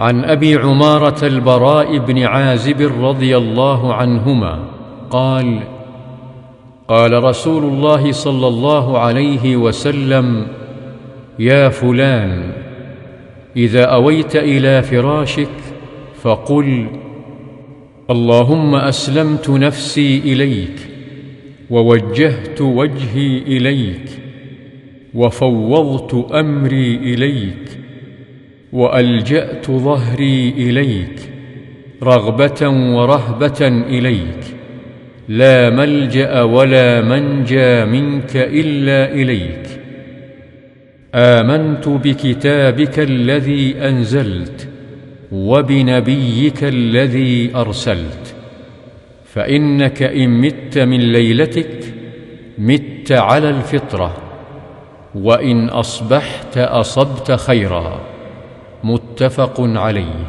عن أبي عمارة البراء بن عازب رضي الله عنهما قال: قال رسول الله صلى الله عليه وسلم: يا فلان، إذا أويت إلى فراشك فقل: اللهم أسلمت نفسي إليك، ووجهت وجهي إليك، وفوضت أمري إليك، وألجأت ظهري إليك، رغبة ورهبة إليك، لا ملجأ ولا منجى منك إلا إليك. آمنت بكتابك الذي أنزلت وبنبيك الذي أرسلت، فإنك إن مت من ليلتك مت على الفطرة، وإن أصبحت أصبت خيرا. متفق عليه.